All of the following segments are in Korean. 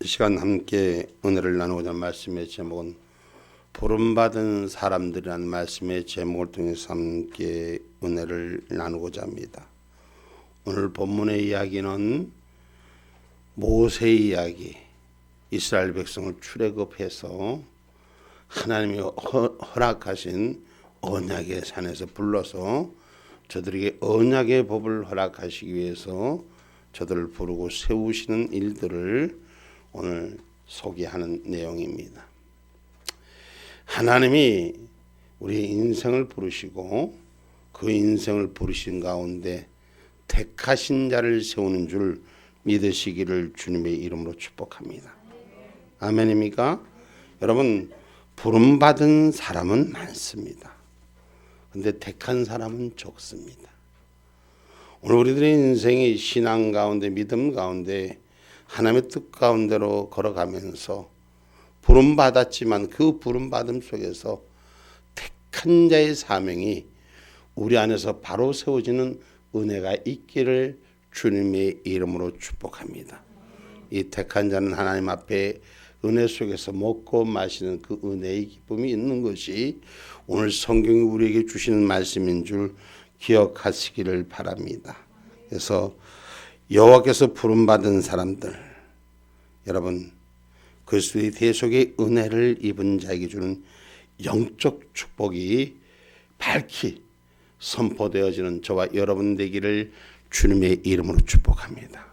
시간 함께 은혜를 나누고자 하는 말씀의 제목은 부름받은 사람들이라는 말씀의 제목을 통해서 함께 은혜를 나누고자 합니다. 오늘 본문의 이야기는 모세의 이야기, 이스라엘 백성을 출애굽해서 하나님이 허락하신 언약의 산에서 불러서 저들에게 언약의 법을 허락하시기 위해서 저들을 부르고 세우시는 일들을 오늘 소개하는 내용입니다. 하나님이 우리의 인생을 부르시고 그 인생을 부르신 가운데 택하신 자를 세우는 줄 믿으시기를 주님의 이름으로 축복합니다. 아멘입니까? 여러분, 부름받은 사람은 많습니다. 근데 택한 사람은 적습니다. 오늘 우리들의 인생이 신앙 가운데, 믿음 가운데 하나님의 뜻 가운데로 걸어가면서 부름받았지만 그 부름받음 속에서 택한 자의 사명이 우리 안에서 바로 세워지는 은혜가 있기를 주님의 이름으로 축복합니다. 이 택한 자는 하나님 앞에 은혜 속에서 먹고 마시는 그 은혜의 기쁨이 있는 것이 오늘 성경이 우리에게 주시는 말씀인 줄 기억하시기를 바랍니다. 그래서 여호와께서 부름받은 사람들, 여러분 그리스도의 대속의 은혜를 입은 자에게 주는 영적 축복이 밝히 선포되어지는 저와 여러분 되기를 주님의 이름으로 축복합니다.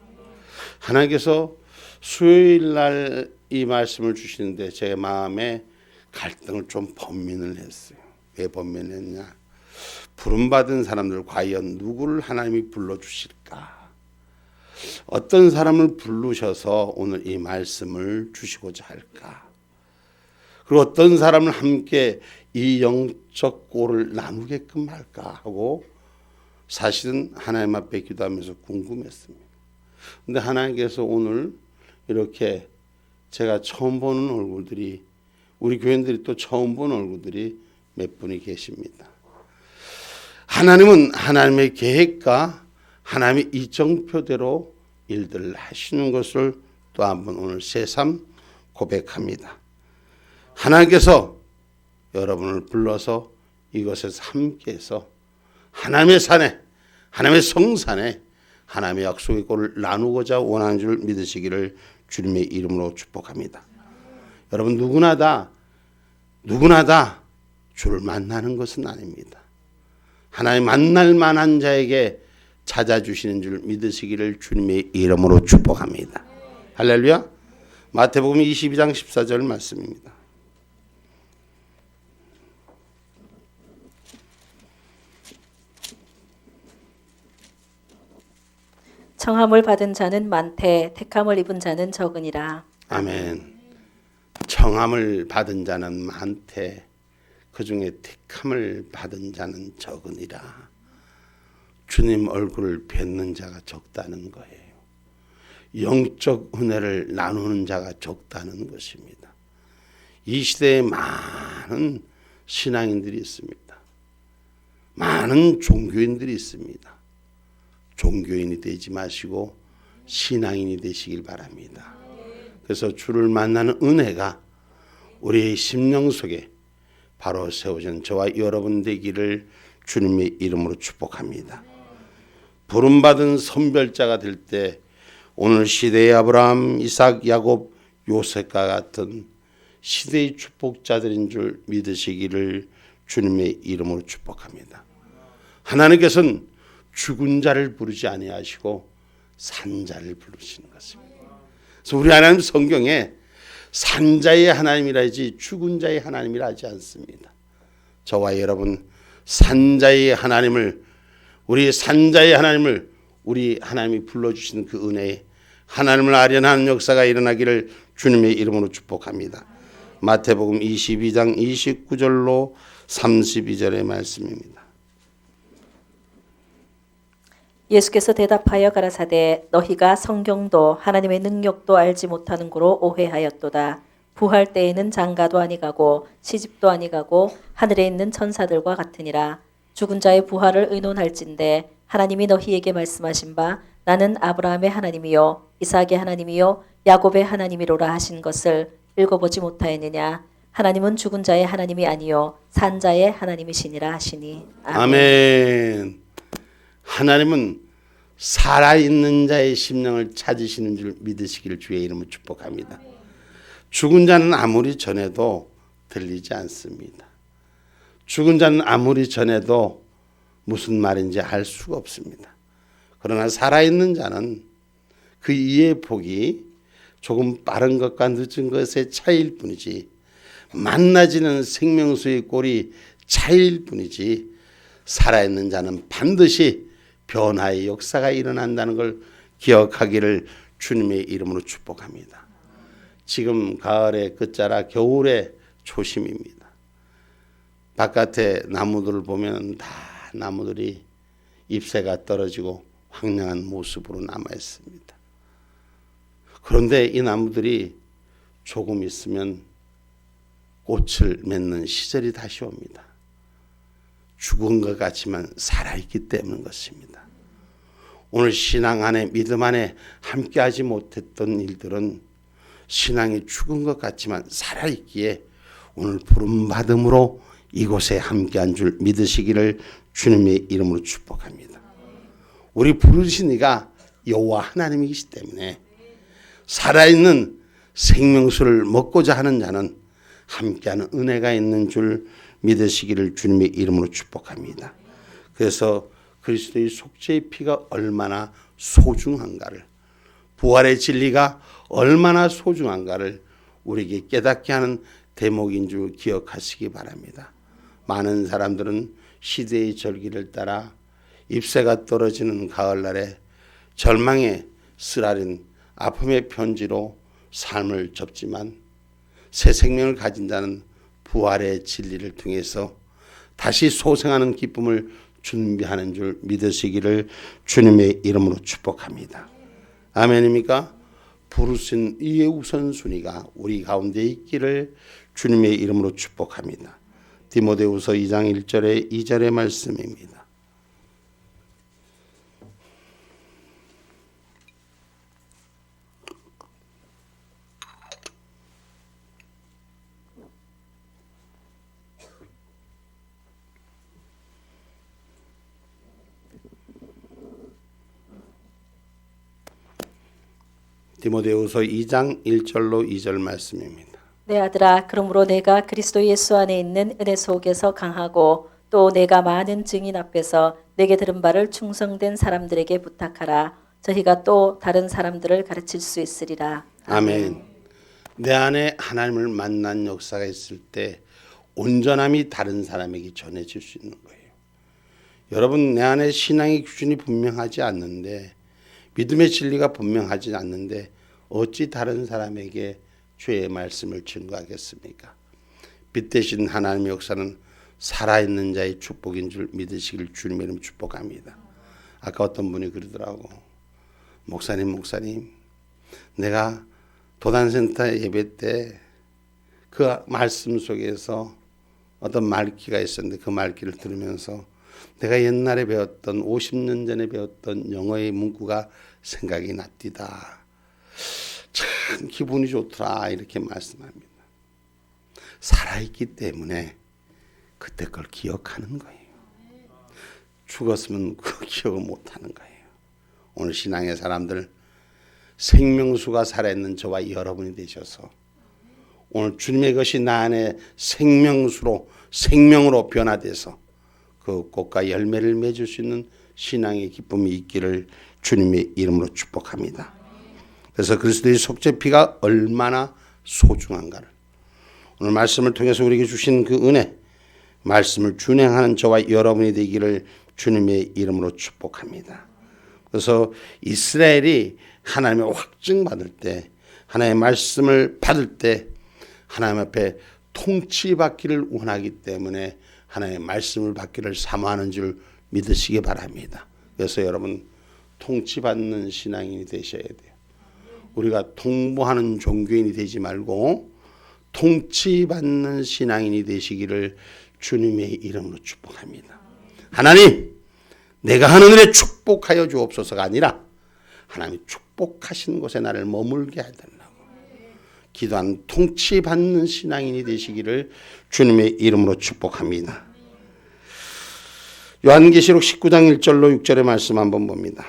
하나님께서 수요일 날 이 말씀을 주시는데 제 마음에 갈등을 좀 번민을 했어요. 왜 번민했냐? 부름받은 사람들 과연 누구를 하나님이 불러주실까? 어떤 사람을 부르셔서 오늘 이 말씀을 주시고자 할까? 그리고 어떤 사람을 함께 이 영적 꼴을 나누게끔 할까 하고 사실은 하나님 앞에 기도하면서 궁금했습니다. 근데 하나님께서 오늘 이렇게 제가 처음 보는 얼굴들이, 우리 교인들이 또 처음 보는 얼굴들이 몇 분이 계십니다. 하나님은 하나님의 계획과 하나님의 이정표대로 일들을 하시는 것을 또 한번 오늘 새삼 고백합니다. 하나님께서 여러분을 불러서 이곳에서 함께해서 하나님의 산에, 하나님의 성산에 하나님의 약속의 꼴을 나누고자 원하는 줄 믿으시기를 주님의 이름으로 축복합니다. 여러분 누구나 다 주를 만나는 것은 아닙니다. 하나님 만날 만한 자에게 찾아주시는 줄 믿으시기를 주님의 이름으로 축복합니다. 할렐루야. 마태복음 22장 14절 말씀입니다. 청함을 받은 자는 많되 택함을 입은 자는 적으니라. 아멘. 청함을 받은 자는 많되 그 중에 택함을 받은 자는 적으니라. 주님 얼굴을 뵙는 자가 적다는 거예요. 영적 은혜를 나누는 자가 적다는 것입니다. 이 시대에 많은 신앙인들이 있습니다. 많은 종교인들이 있습니다. 종교인이 되지 마시고 신앙인이 되시길 바랍니다. 그래서 주를 만나는 은혜가 우리의 심령 속에 바로 세워진 저와 여러분 되기를 주님의 이름으로 축복합니다. 부름받은 선별자가 될 때 오늘 시대의 아브라함, 이삭, 야곱, 요셉과 같은 시대의 축복자들인 줄 믿으시기를 주님의 이름으로 축복합니다. 하나님께서는 죽은 자를 부르지 아니하시고 산 자를 부르시는 것입니다. 그래서 우리 하나님 성경에 산자의 하나님이라 하지 죽은 자의 하나님이라 하지 않습니다. 저와 여러분 산자의 하나님을, 우리 산자의 하나님을 우리 하나님이 불러주시는 그 은혜에 하나님을 아련하는 역사가 일어나기를 주님의 이름으로 축복합니다. 마태복음 22장 29절로 32절의 말씀입니다. 예수께서 대답하여 가라사대 너희가 성경도 하나님의 능력도 알지 못하는 고로 오해하였도다. 부할 때에는 장가도 아니가고 시집도 아니가고 하늘에 있는 천사들과 같으니라. 죽은 자의 부활을 의논할진대 하나님이 너희에게 말씀하신 바 나는 아브라함의 하나님이요 이삭의 하나님이요 야곱의 하나님이로라 하신 것을 읽어보지 못하였느냐. 하나님은 죽은 자의 하나님이 아니요 산 자의 하나님이시니라 하시니. 아멘. 아멘. 하나님은 살아있는 자의 심령을 찾으시는 줄 믿으시기를 주의 이름으로 축복합니다. 죽은 자는 아무리 전해도 들리지 않습니다. 죽은 자는 아무리 전해도 무슨 말인지 알 수가 없습니다. 그러나 살아있는 자는 그 이해의 폭이 조금 빠른 것과 늦은 것의 차이일 뿐이지, 만나지는 생명수의 꼴이 차이일 뿐이지, 살아있는 자는 반드시 변화의 역사가 일어난다는 걸 기억하기를 주님의 이름으로 축복합니다. 지금 가을의 끝자락, 겨울의 초심입니다. 바깥에 나무들을 보면 다 나무들이 잎새가 떨어지고 황량한 모습으로 남아 있습니다. 그런데 이 나무들이 조금 있으면 꽃을 맺는 시절이 다시 옵니다. 죽은 것 같지만 살아있기 때문인 것입니다. 오늘 신앙 안에, 믿음 안에 함께하지 못했던 일들은 신앙이 죽은 것 같지만 살아있기에 오늘 부름받음으로 이곳에 함께한 줄 믿으시기를 주님의 이름으로 축복합니다. 우리 부르신 이가 여호와 하나님이시기 때문에 살아있는 생명수를 먹고자 하는 자는 함께하는 은혜가 있는 줄 믿으시기를 주님의 이름으로 축복합니다. 그래서 그리스도의 속죄의 피가 얼마나 소중한가를, 부활의 진리가 얼마나 소중한가를 우리에게 깨닫게 하는 대목인 줄 기억하시기 바랍니다. 많은 사람들은 시대의 절기를 따라 잎새가 떨어지는 가을날에 절망의 쓰라린 아픔의 편지로 삶을 접지만 새 생명을 가진 자는 부활의 진리를 통해서 다시 소생하는 기쁨을 준비하는 줄 믿으시기를 주님의 이름으로 축복합니다. 아멘입니까? 부르신 이의 우선순위가 우리 가운데 있기를 주님의 이름으로 축복합니다. 디모데후서 2장 1절에 2절의 말씀입니다. 디모데후서 2장 1절로 2절 말씀입니다. 내 아들아, 그러므로 내가 그리스도 예수 안에 있는 은혜 속에서 강하고 또 내가 많은 증인 앞에서 내게 들은 바를 충성된 사람들에게 부탁하라. 저희가 또 다른 사람들을 가르칠 수 있으리라. 아멘. 내 안에 하나님을 만난 역사가 있을 때 온전함이 다른 사람에게 전해질 수 있는 거예요. 여러분, 내 안에 신앙의 기준이 분명하지 않는데, 믿음의 진리가 분명하지 않는데 어찌 다른 사람에게 주의 말씀을 증거하겠습니까? 빛 대신 하나님의 역사는 살아있는 자의 축복인 줄 믿으시길 주님의 이름 축복합니다. 아까 어떤 분이 그러더라고. 목사님 내가 도단센터 예배 때 그 말씀 속에서 어떤 말귀가 있었는데 그 말귀를 들으면서 내가 옛날에 배웠던 50년 전에 배웠던 영어의 문구가 생각이 납디다. 참 기분이 좋더라 이렇게 말씀합니다. 살아있기 때문에 그때 걸 기억하는 거예요. 죽었으면 그 기억을 못하는 거예요. 오늘 신앙의 사람들 생명수가 살아있는 저와 여러분이 되셔서 오늘 주님의 것이 나 안에 생명으로 변화돼서 그 꽃과 열매를 맺을 수 있는 신앙의 기쁨이 있기를 주님의 이름으로 축복합니다. 그래서 그리스도의 속죄피가 얼마나 소중한가를 오늘 말씀을 통해서 우리에게 주신 그 은혜, 말씀을 준행하는 저와 여러분이 되기를 주님의 이름으로 축복합니다. 그래서 이스라엘이 하나님의 확증받을 때, 하나님의 말씀을 받을 때 하나님 앞에 통치받기를 원하기 때문에 하나님의 말씀을 받기를 사모하는 줄 믿으시기 바랍니다. 그래서 여러분 통치받는 신앙인이 되셔야 돼요. 우리가 통보하는 종교인이 되지 말고 통치받는 신앙인이 되시기를 주님의 이름으로 축복합니다. 하나님, 내가 하는 일에 축복하여 주옵소서가 아니라 하나님이 축복하신 곳에 나를 머물게 해달라고 기도한 통치받는 신앙인이 되시기를 주님의 이름으로 축복합니다. 요한계시록 19장 1절로 6절의 말씀 한번 봅니다.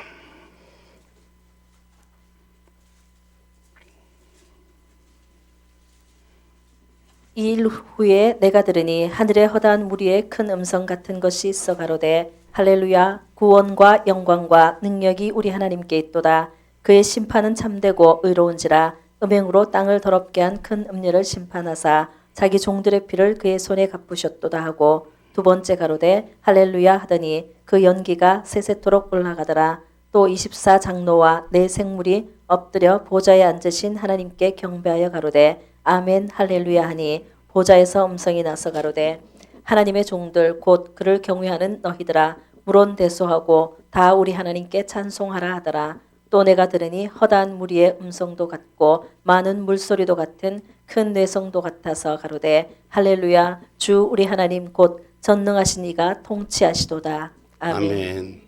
이 일 후에 내가 들으니 하늘에 허다한 무리의 큰 음성 같은 것이 있어 가로되 할렐루야 구원과 영광과 능력이 우리 하나님께 있도다. 그의 심판은 참되고 의로운지라 음행으로 땅을 더럽게 한 큰 음녀를 심판하사 자기 종들의 피를 그의 손에 갚으셨도다 하고 두 번째 가로되 할렐루야 하더니 그 연기가 세세토록 올라가더라. 또 24장로와 네 생물이 엎드려 보좌에 앉으신 하나님께 경배하여 가로되 아멘 할렐루야 하니 보좌에서 음성이 나서 가로되 하나님의 종들 곧 그를 경외하는 너희들아 물론 대소하고 다 우리 하나님께 찬송하라 하더라. 또 내가 들으니 허다한 무리의 음성도 같고 많은 물소리도 같은 큰 뇌성도 같아서 가로되 할렐루야 주 우리 하나님 곧 전능하신 이가 통치하시도다. 아멘. 아멘.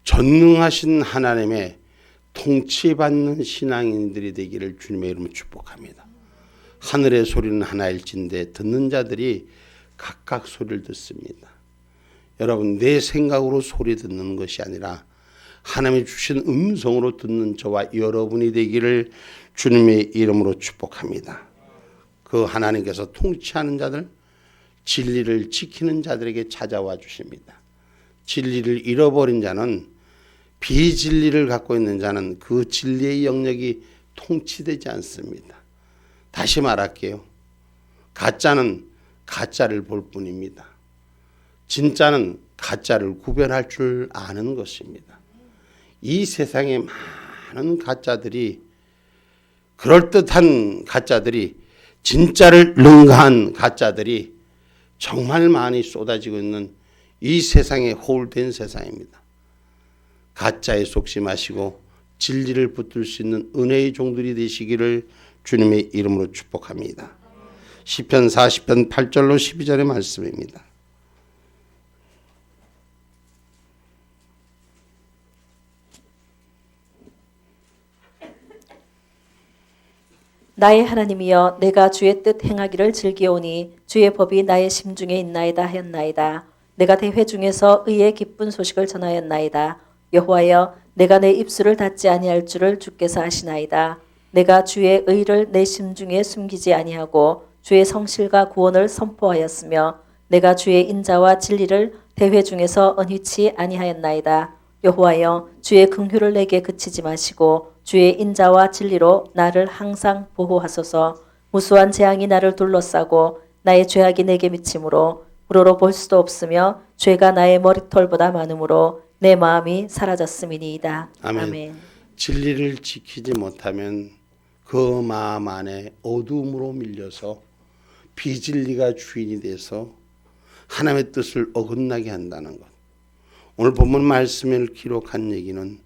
전능하신 하나님의 통치받는 신앙인들이 되기를 주님의 이름으로 축복합니다. 하늘의 소리는 하나일진데 듣는 자들이 각각 소리를 듣습니다. 여러분 내 생각으로 소리 듣는 것이 아니라 하나님이 주신 음성으로 듣는 저와 여러분이 되기를 주님의 이름으로 축복합니다. 그 하나님께서 통치하는 자들, 진리를 지키는 자들에게 찾아와 주십니다. 진리를 잃어버린 자는 비진리를 갖고 있는 자는 그 진리의 영역이 통치되지 않습니다. 다시 말할게요. 가짜는 가짜를 볼 뿐입니다. 진짜는 가짜를 구별할 줄 아는 것입니다. 이 세상에 많은 가짜들이 그럴듯한 가짜들이 진짜를 능가한 가짜들이 정말 많이 쏟아지고 있는 이 세상에 홀된 세상입니다. 가짜에 속지 마시고 진리를 붙들 수 있는 은혜의 종들이 되시기를 주님의 이름으로 축복합니다. 시편 40편 8절로 12절의 말씀입니다. 나의 하나님이여 내가 주의 뜻 행하기를 즐기오니 주의 법이 나의 심중에 있나이다 하였나이다. 내가 대회 중에서 의의 기쁜 소식을 전하였나이다. 여호와여 내가 내 입술을 닫지 아니할 줄을 주께서 아시나이다. 내가 주의 의를 내 심중에 숨기지 아니하고 주의 성실과 구원을 선포하였으며 내가 주의 인자와 진리를 대회 중에서 언휘치 아니하였나이다. 여호와여 주의 긍휼을 내게 그치지 마시고 주의 인자와 진리로 나를 항상 보호하소서. 무수한 재앙이 나를 둘러싸고 나의 죄악이 내게 미치므로 우러러 볼 수도 없으며 죄가 나의 머리털보다 많으므로 내 마음이 사라졌음이니이다. 아멘. 아멘. 진리를 지키지 못하면 그 마음 안에 어둠으로 밀려서 비진리가 주인이 돼서 하나님의 뜻을 어긋나게 한다는 것. 오늘 본문 말씀을 기록한 얘기는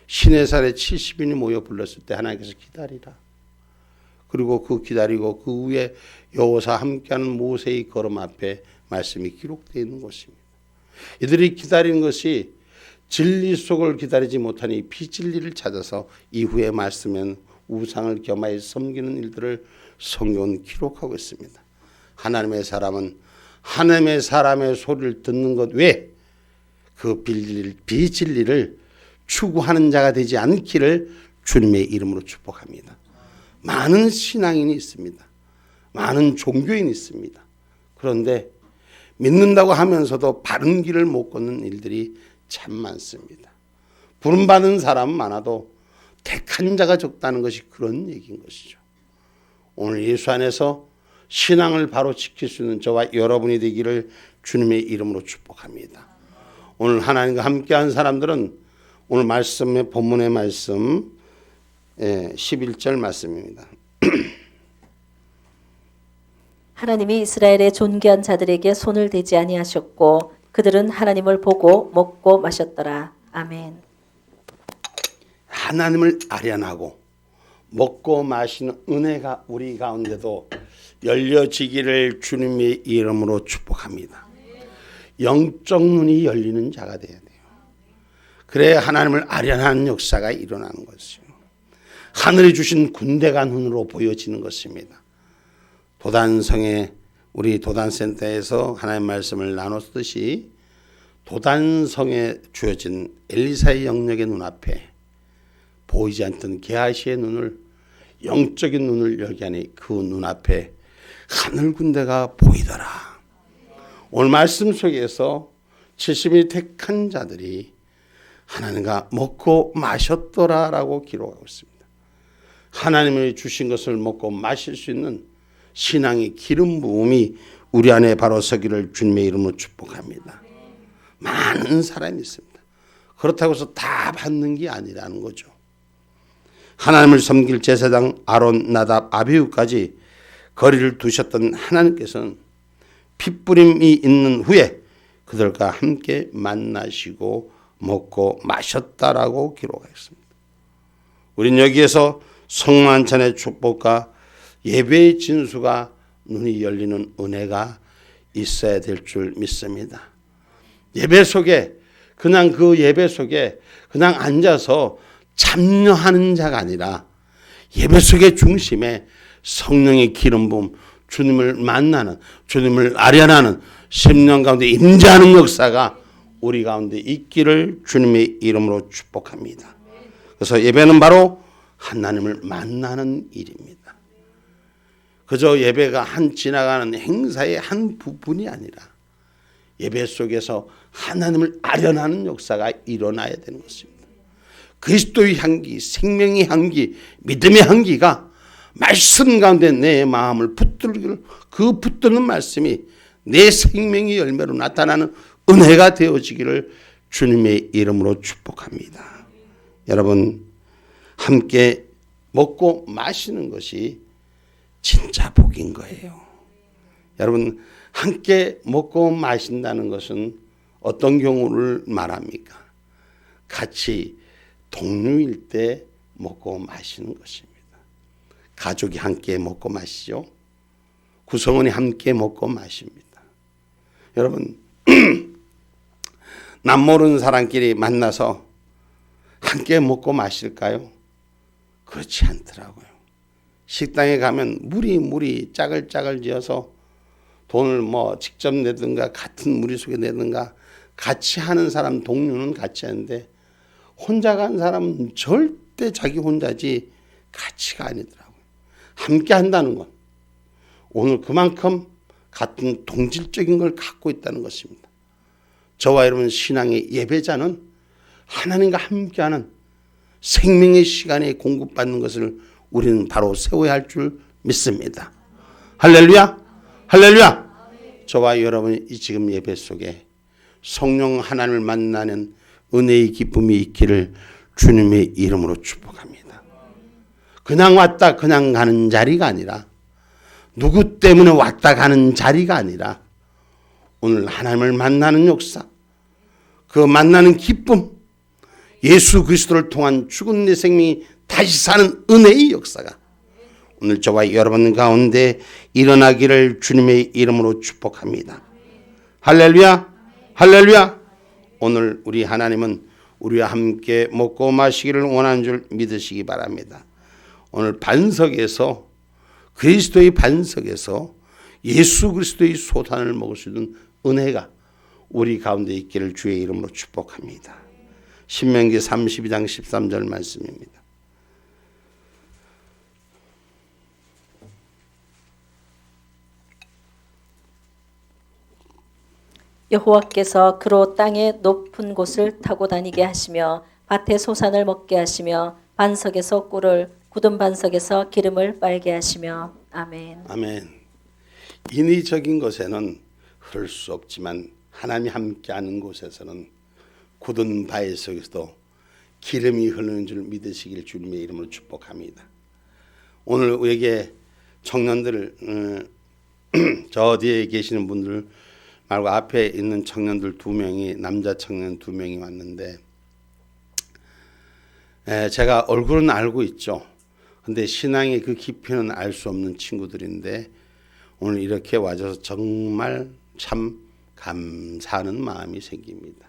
시내산에 70인이 모여 불렀을 때 하나님께서 기다리라. 그리고 그 기다리고 그 위에 여호사 함께하는 모세의 걸음 앞에 말씀이 기록되어 있는 것입니다. 이들이 기다린 것이 진리 속을 기다리지 못하니 비진리를 찾아서 이후에 말씀은 우상을 겸하여 섬기는 일들을 성경은 기록하고 있습니다. 하나님의 사람은 하나님의 사람의 소리를 듣는 것 외에 그 비진리를 추구하는 자가 되지 않기를 주님의 이름으로 축복합니다. 많은 신앙인이 있습니다. 많은 종교인이 있습니다. 그런데 믿는다고 하면서도 바른 길을 못 걷는 일들이 참 많습니다. 부름받은 사람은 많아도 택한 자가 적다는 것이 그런 얘기인 것이죠. 오늘 예수 안에서 신앙을 바로 지킬 수 있는 저와 여러분이 되기를 주님의 이름으로 축복합니다. 오늘 하나님과 함께한 사람들은 오늘 말씀의 본문의 말씀 11절 말씀입니다. 하나님이 이스라엘의 존귀한 자들에게 손을 대지 아니하셨고 그들은 하나님을 보고 먹고 마셨더라. 아멘. 하나님을 아련하고 먹고 마시는 은혜가 우리 가운데도 열려지기를 주님의 이름으로 축복합니다. 영적 눈이 열리는 자가 되어야 돼요. 그래야 하나님을 아련하는 역사가 일어나는 것이요. 하늘이 주신 군대가 눈으로 보여지는 것입니다. 도단성에 우리 도단센터에서 하나님 말씀을 나눴듯이 도단성에 주어진 엘리사의 영역의 눈앞에 보이지 않던 게하시의 눈을 영적인 눈을 열게 하니 그 눈앞에 하늘 군대가 보이더라. 오늘 말씀 속에서 70일 택한 자들이 하나님과 먹고 마셨더라라고 기록하고 있습니다. 하나님이 주신 것을 먹고 마실 수 있는 신앙의 기름 부음이 우리 안에 바로 서기를 주님의 이름으로 축복합니다. 많은 사람이 있습니다. 그렇다고 해서 다 받는 게 아니라는 거죠. 하나님을 섬길 제사장 아론, 나답, 아비후까지 거리를 두셨던 하나님께서는 핏부림이 있는 후에 그들과 함께 만나시고 먹고 마셨다라고 기록하였습니다. 우린 여기에서 성만찬의 축복과 예배의 진수가 눈이 열리는 은혜가 있어야 될 줄 믿습니다. 예배 속에 그냥 그 예배 속에 그냥 앉아서 참여하는 자가 아니라 예배 속의 중심에 성령의 기름 부음, 주님을 만나는, 주님을 아련하는 심령 가운데 임재하는 역사가 우리 가운데 있기를 주님의 이름으로 축복합니다. 그래서 예배는 바로 하나님을 만나는 일입니다. 그저 예배가 한 지나가는 행사의 한 부분이 아니라 예배 속에서 하나님을 아련하는 역사가 일어나야 되는 것입니다. 그리스도의 향기, 생명의 향기, 믿음의 향기가 말씀 가운데 내 마음을 붙들기를, 그 붙드는 말씀이 내 생명의 열매로 나타나는 은혜가 되어지기를 주님의 이름으로 축복합니다. 여러분, 함께 먹고 마시는 것이 진짜 복인 거예요. 여러분, 함께 먹고 마신다는 것은 어떤 경우를 말합니까? 같이 동료일 때 먹고 마시는 것입니다. 가족이 함께 먹고 마시죠. 구성원이 함께 먹고 마십니다. 여러분, 남 모르는 사람끼리 만나서 함께 먹고 마실까요? 그렇지 않더라고요. 식당에 가면 무리 짜글짜글 지어서 돈을 직접 내든가 같은 무리 속에 내든가 같이 하는 사람 동료는 같이 하는데 혼자 간 사람은 절대 자기 혼자지 같이가 아니더라고요. 함께 한다는 건 오늘 그만큼 같은 동질적인 걸 갖고 있다는 것입니다. 저와 여러분 신앙의 예배자는 하나님과 함께하는 생명의 시간에 공급받는 것을 우리는 바로 세워야 할 줄 믿습니다. 할렐루야, 할렐루야. 저와 여러분이 지금 예배 속에 성령 하나님을 만나는 은혜의 기쁨이 있기를 주님의 이름으로 축복합니다. 그냥 왔다 그냥 가는 자리가 아니라, 누구 때문에 왔다 가는 자리가 아니라 오늘 하나님을 만나는 역사, 그 만나는 기쁨, 예수 그리스도를 통한 죽은 내 생명이 다시 사는 은혜의 역사가 오늘 저와 여러분 가운데 일어나기를 주님의 이름으로 축복합니다. 할렐루야, 할렐루야. 오늘 우리 하나님은 우리와 함께 먹고 마시기를 원하는 줄 믿으시기 바랍니다. 오늘 반석에서, 그리스도의 반석에서 예수 그리스도의 소산을 먹을 수 있는 은혜가 우리 가운데 있기를 주의 이름으로 축복합니다. 신명기 32장 13절 말씀입니다. 여호와께서 그로 땅의 높은 곳을 타고 다니게 하시며 밭의 소산을 먹게 하시며 반석에서 꿀을, 굳은 반석에서 기름을 빨게 하시며. 아멘. 아멘. 인위적인 것에는 흐를 수 없지만 하나님이 함께하는 곳에서는 굳은 바위 속에서도 기름이 흐르는 줄 믿으시길 주님의 이름으로 축복합니다. 오늘 우리에게 청년들, 저 뒤에 계시는 분들 말고 앞에 있는 청년들 2명이, 남자 청년 2명이 왔는데, 제가 얼굴은 알고 있죠. 근데 신앙의 그 깊이는 알 수 없는 친구들인데 오늘 이렇게 와줘서 정말 참 감사하는 마음이 생깁니다.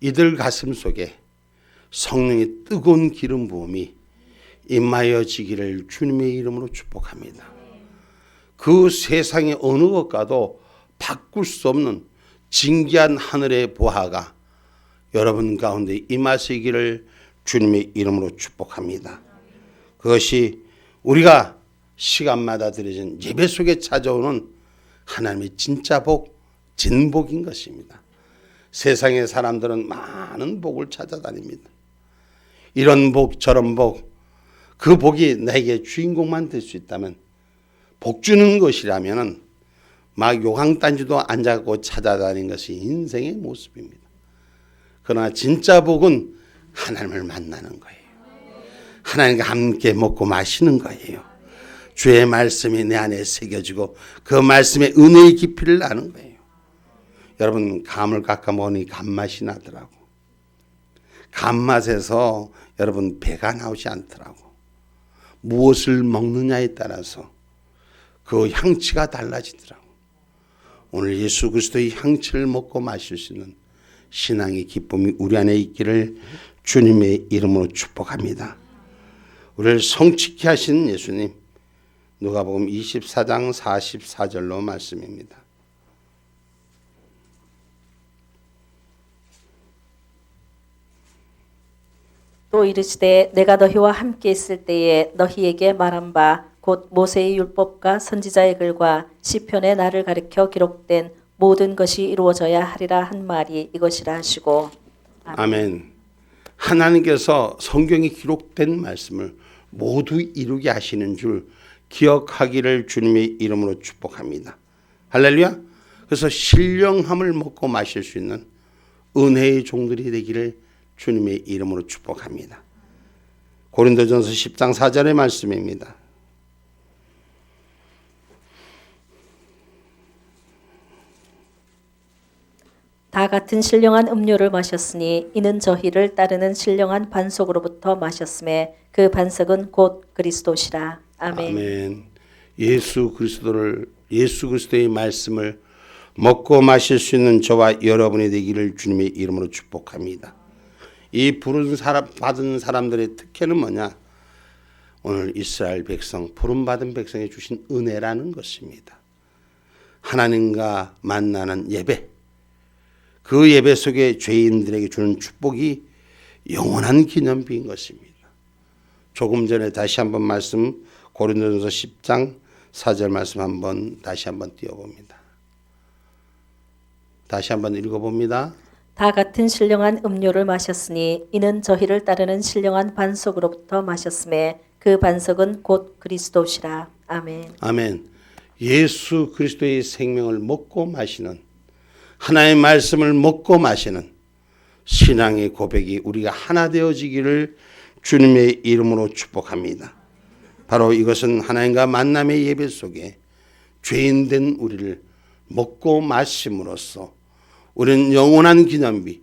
이들 가슴 속에 성령의 뜨거운 기름 부음이 임하여지기를 주님의 이름으로 축복합니다. 그 세상의 어느 것과도 바꿀 수 없는 진귀한 하늘의 보화가 여러분 가운데 임하시기를 주님의 이름으로 축복합니다. 그것이 우리가 시간마다 드려진 예배 속에 찾아오는 하나님의 진짜 복, 진복인 것입니다. 세상의 사람들은 많은 복을 찾아다닙니다. 이런 복 저런 복, 그 복이 나에게 주인공만 될 수 있다면, 복 주는 것이라면 막 요강단지도 안 잡고 찾아다니는 것이 인생의 모습입니다. 그러나 진짜 복은 하나님을 만나는 거예요. 하나님과 함께 먹고 마시는 거예요. 주의 말씀이 내 안에 새겨지고 그 말씀의 은혜의 깊이를 아는 거예요. 여러분, 감을 깎아 먹으니 감맛이 나더라고. 감맛에서 여러분 배가 나오지 않더라고. 무엇을 먹느냐에 따라서 그 향치가 달라지더라고. 오늘 예수 그리스도의 향치를 먹고 마실 수 있는 신앙의 기쁨이 우리 안에 있기를 주님의 이름으로 축복합니다. 우리를 성취케 하신 예수님, 누가복음 24장 44절로 말씀입니다. 또 이르시되 내가 너희와 함께 있을 때에 너희에게 말한 바 곧 모세의 율법과 선지자의 글과 시편에 나를 가리켜 기록된 모든 것이 이루어져야 하리라 한 말이 이것이라 하시고. 아멘. 하나님께서 성경에 기록된 말씀을 모두 이루게 하시는 줄 기억하기를 주님의 이름으로 축복합니다. 할렐루야. 그래서 신령함을 먹고 마실 수 있는 은혜의 종들이 되기를 주님의 이름으로 축복합니다. 고린도전서 10장 4절의 말씀입니다. 다 같은 신령한 음료를 마셨으니 이는 저희를 따르는 신령한 반석으로부터 마셨음에 그 반석은 곧 그리스도시라. 아멘. 아멘. 예수 그리스도의 말씀을 먹고 마실 수 있는 저와 여러분이 되기를 주님의 이름으로 축복합니다. 이 받은 사람들의 특혜는 뭐냐? 오늘 이스라엘 백성, 부름받은 백성에 주신 은혜라는 것입니다. 하나님과 만나는 예배, 그 예배 속에 죄인들에게 주는 축복이 영원한 기념비인 것입니다. 조금 전에 다시 한번 말씀, 고린도전서 10장 4절 말씀 다시 한번 띄워봅니다. 다시 한번 읽어봅니다. 다 같은 신령한 음료를 마셨으니 이는 저희를 따르는 신령한 반석으로부터 마셨음에 그 반석은 곧 그리스도시라. 아멘. 아멘. 예수 그리스도의 생명을 먹고 마시는, 하나님의 말씀을 먹고 마시는 신앙의 고백이 우리가 하나 되어지기를 주님의 이름으로 축복합니다. 바로 이것은 하나님과 만남의 예배 속에 죄인된 우리를 먹고 마심으로써 우리는 영원한 기념비,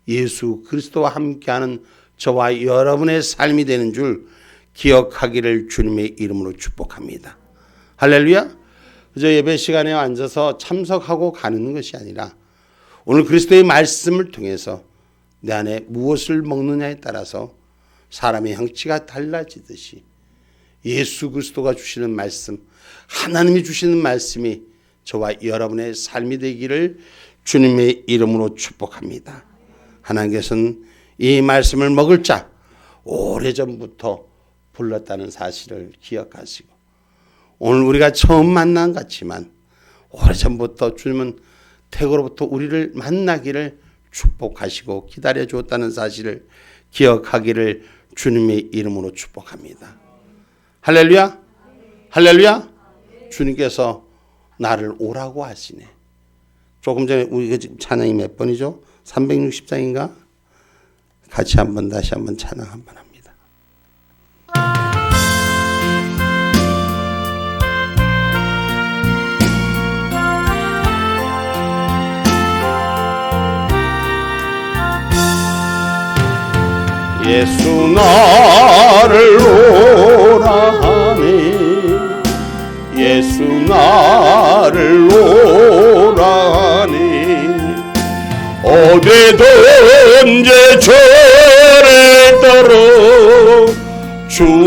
예수 그리스도와 함께하는 저와 여러분의 삶이 되는 줄 기억하기를 주님의 이름으로 축복합니다. 할렐루야. 그저 예배 시간에 앉아서 참석하고 가는 것이 아니라 오늘 그리스도의 말씀을 통해서 내 안에 무엇을 먹느냐에 따라서 사람의 형체가 달라지듯이 예수 그리스도가 주시는 말씀, 하나님이 주시는 말씀이 저와 여러분의 삶이 되기를 주님의 이름으로 축복합니다. 하나님께서는 이 말씀을 먹을 자 오래전부터 불렀다는 사실을 기억하시고, 오늘 우리가 처음 만난 것 같지만 오래전부터 주님은 태고로부터 우리를 만나기를 축복하시고 기다려 주었다는 사실을 기억하기를 주님의 이름으로 축복합니다. 할렐루야. 할렐루야. 주님께서 나를 오라고 하시네. 조금 전에 우리가 지금 찬양이 몇 번이죠? 360장인가? 같이 다시 한번 찬양 한번 합니다. 예수 나를 오라 하니, 예수 나를 오라 하니, 어디든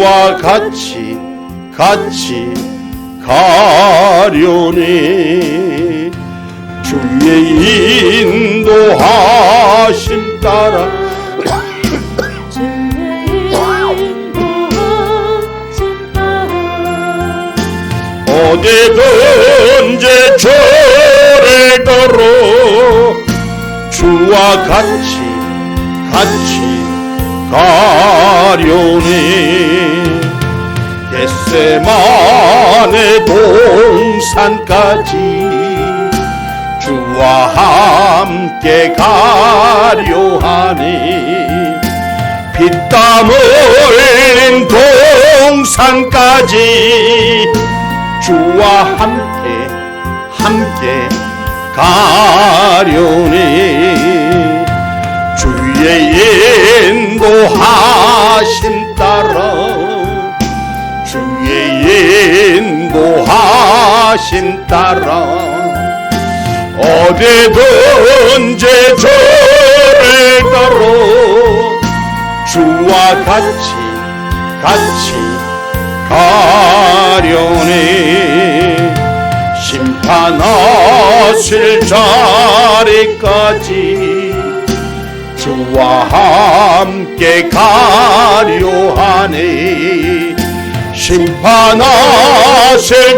주와 같이 가려니 주의 인도하심 따라 어디든지 저를 걸어 주와 같이 가려니 겟세마네 동산까지 주와 함께 가려하니 피땀 흘린 동산까지 주와 함께 가려니 주의 인도하심 따라 주의 인도하심 따라 어디든지 저를 걸어 주와 같이 가려니 심판하실 자리까지 주와 함께 가려하니 심판하실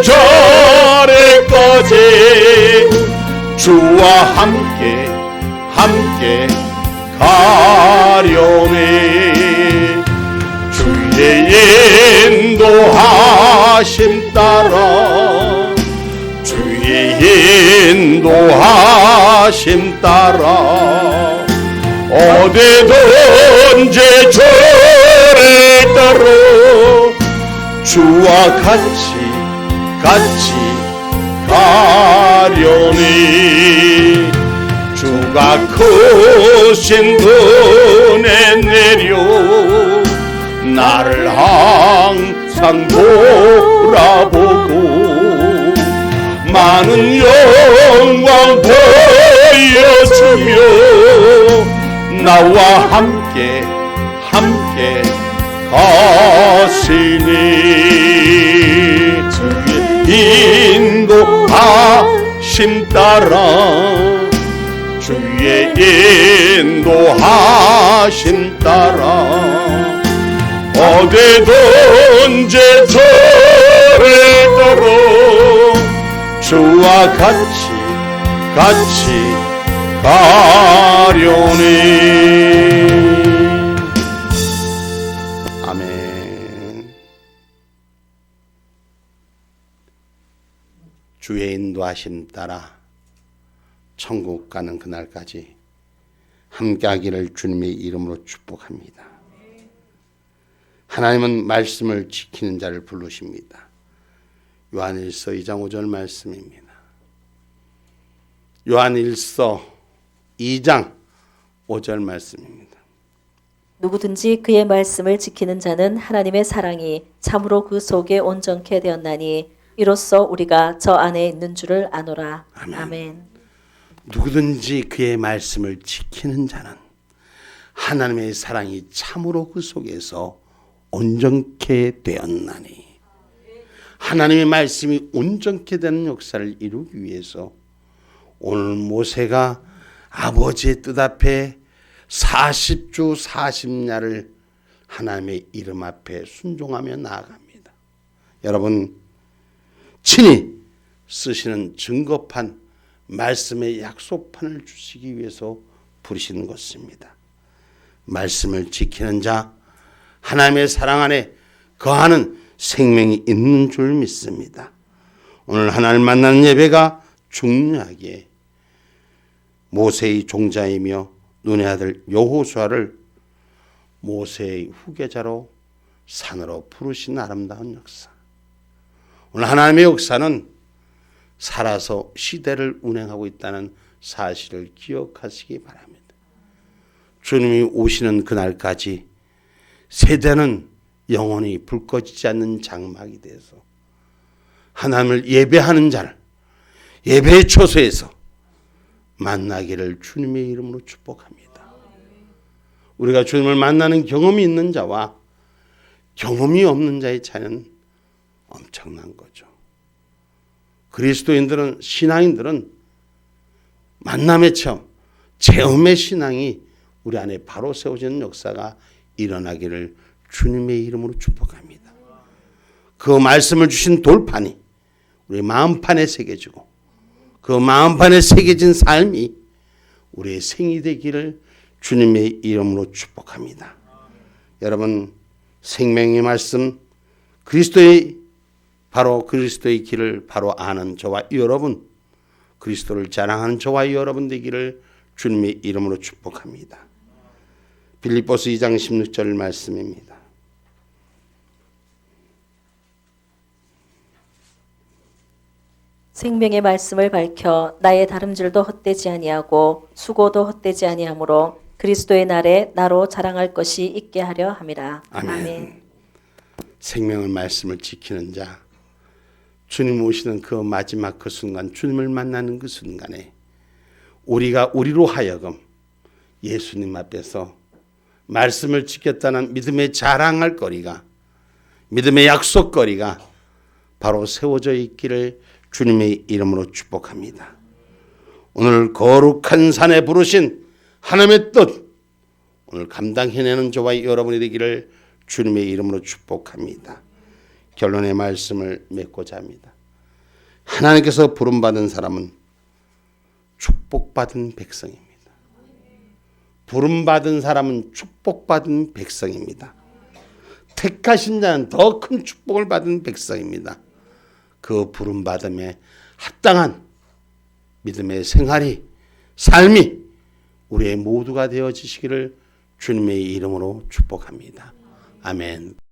자리까지 주와 함께 가려니 주의 인도하심 따라 주의 인도하심 따라 어디든지 저를 따라 주와 같이 가려니 주가 크신 은혜 내려 나를 항상 돌아보고 많은 영광 보여주며 나와 함께 가시니 주의 인도하심 따라 주의 인도하심 따라 어디든지 저를 걸어 주와 같이 가려니 아멘. 주의 인도하심 따라 천국 가는 그날까지 함께하기를 주님의 이름으로 축복합니다. 하나님은 말씀을 지키는 자를 부르십니다. 요한일서 2장 5절 말씀입니다. 요한일서 2장 5절 말씀입니다. 누구든지 그의 말씀을 지키는 자는 하나님의 사랑이 참으로 그 속에 온전케 되었나니 이로써 우리가 저 안에 있는 줄을 아노라. 아멘. 누구든지 그의 말씀을 지키는 자는 하나님의 사랑이 참으로 그 속에서 온전케 되었나니 하나님의 말씀이 온전케 되는 역사를 이루기 위해서 오늘 모세가 아버지의 뜻 앞에 40주 40야를 하나님의 이름 앞에 순종하며 나아갑니다. 여러분 친히 쓰시는 증거판 말씀의 약속판을 주시기 위해서 부르시는 것입니다. 말씀을 지키는 자 하나님의 사랑 안에 거하는 생명이 있는 줄 믿습니다. 오늘 하나님을 만나는 예배가 중요하게 모세의 종자이며 눈의 아들 여호수아를 모세의 후계자로 산으로 부르신 아름다운 역사. 오늘 하나님의 역사는 살아서 시대를 운행하고 있다는 사실을 기억하시기 바랍니다. 주님이 오시는 그날까지 세대는 영원히 불 꺼지지 않는 장막이 돼서 하나님을 예배하는 자를 예배의 초소에서 만나기를 주님의 이름으로 축복합니다. 우리가 주님을 만나는 경험이 있는 자와 경험이 없는 자의 차이는 엄청난 거죠. 그리스도인들은, 신앙인들은 만남의 체험의 신앙이 우리 안에 바로 세워지는 역사가 일어나기를 주님의 이름으로 축복합니다. 그 말씀을 주신 돌판이 우리 마음판에 새겨지고 그 마음판에 새겨진 삶이 우리의 생이 되기를 주님의 이름으로 축복합니다. 여러분, 생명의 말씀, 그리스도의 길을 바로 아는 저와 여러분, 그리스도를 자랑하는 저와 여러분 되기를 주님의 이름으로 축복합니다. 빌립보서 2장 16절 말씀입니다. 생명의 말씀을 밝혀 나의 다름질도 헛되지 아니하고 수고도 헛되지 아니하므로 그리스도의 날에 나로 자랑할 것이 있게 하려 함이라. 아멘. 생명의 말씀을 지키는 자, 주님 오시는 그 마지막 그 순간, 주님을 만나는 그 순간에 우리로 하여금 예수님 앞에서 말씀을 지켰다는 믿음의 자랑할 거리가, 믿음의 약속거리가 바로 세워져 있기를 주님의 이름으로 축복합니다. 오늘 거룩한 산에 부르신 하나님의 뜻, 오늘 감당해내는 저와 여러분이 되기를 주님의 이름으로 축복합니다. 결론의 말씀을 맺고자 합니다. 하나님께서 부름받은 사람은 축복받은 백성입니다. 부름받은 사람은 축복받은 백성입니다. 택하신 자는 더 큰 축복을 받은 백성입니다. 그 부름받음에 합당한 믿음의 생활이, 삶이 우리의 모두가 되어지시기를 주님의 이름으로 축복합니다. 아멘.